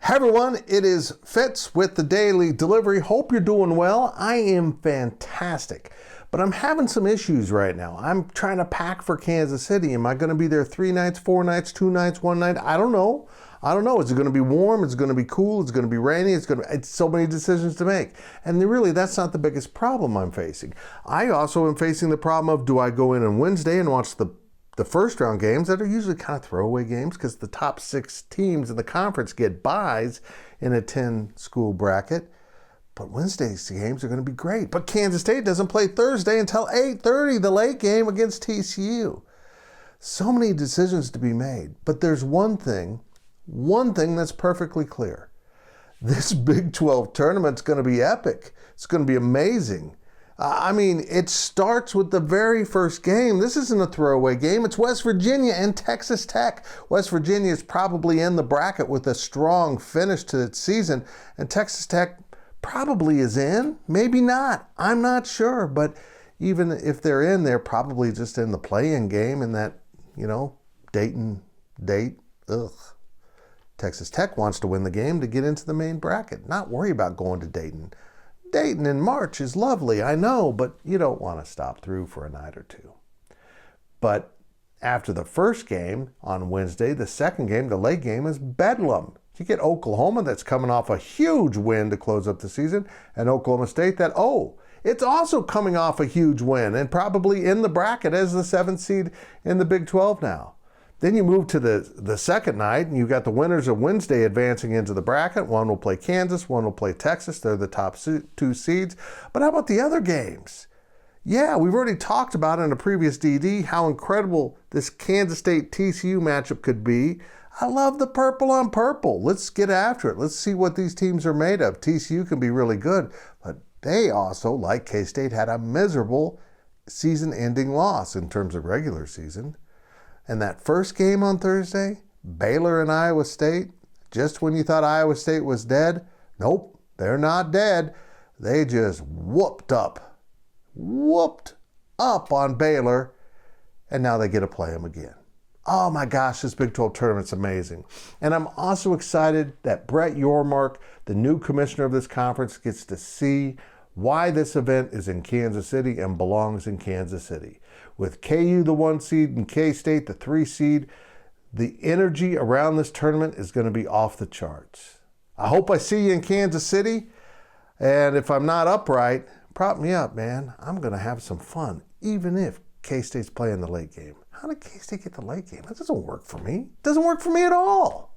Hey everyone, it is Fitz with the Daily Delivery. Hope you're doing well. I am fantastic, but I'm having some issues right now. I'm trying to pack for Kansas City. Am I going to be there 3 nights, 4 nights, 2 nights, 1 night? I don't know. Is it going to be warm? Is it going to be cool? Is it going to be rainy? It's so many decisions to make. And really, that's not the biggest problem I'm facing. I also am facing the problem of, do I go in on Wednesday and watch the first round games that are usually kind of throwaway games because the top 6 teams in the conference get byes in a 10-school bracket. But Wednesday's games are going to be great. But Kansas State doesn't play Thursday until 8:30, the late game against TCU. So many decisions to be made. But there's one thing that's perfectly clear. This Big 12 tournament's going to be epic. It's going to be amazing. It starts with the very first game. This isn't a throwaway game. It's West Virginia and Texas Tech. West Virginia is probably in the bracket with a strong finish to its season, and Texas Tech probably is in. Maybe not. I'm not sure. But even if they're in, they're probably just in the play-in game in that, Dayton date. Ugh. Texas Tech wants to win the game to get into the main bracket, not worry about going to Dayton. Dayton in March is lovely, I know, but you don't want to stop through for a night or two. But after the first game on Wednesday, the second game, the late game, is Bedlam. You get Oklahoma that's coming off a huge win to close up the season, and Oklahoma State it's also coming off a huge win and probably in the bracket as the 7th seed in the Big 12 now. Then you move to the second night, and you've got the winners of Wednesday advancing into the bracket. One will play Kansas, one will play Texas. They're the top 2 seeds. But how about the other games? Yeah, we've already talked about in a previous DD how incredible this Kansas State-TCU matchup could be. I love the purple on purple. Let's get after it. Let's see what these teams are made of. TCU can be really good, but they also, like K-State, had a miserable season-ending loss in terms of regular season. And that first game on Thursday, Baylor and Iowa State, just when you thought Iowa State was dead, nope, they're not dead. They just whooped up on Baylor, and now they get to play them again. Oh my gosh, this Big 12 tournament's amazing. And I'm also excited that Brett Yormark, the new commissioner of this conference, gets to see why this event is in Kansas City and belongs in Kansas City. With KU the 1 seed and K-State the 3 seed, the energy around this tournament is going to be off the charts. I hope I see you in Kansas City, and if I'm not upright, prop me up, man. I'm going to have some fun, even if K-State's playing the late game. How did K-State get the late game? That doesn't work for me. It doesn't work for me at all.